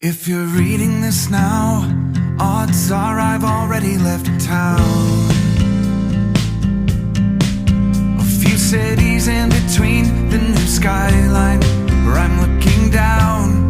If you're reading this now, odds are I've already left town. A few cities in between the new skyline where I'm looking down.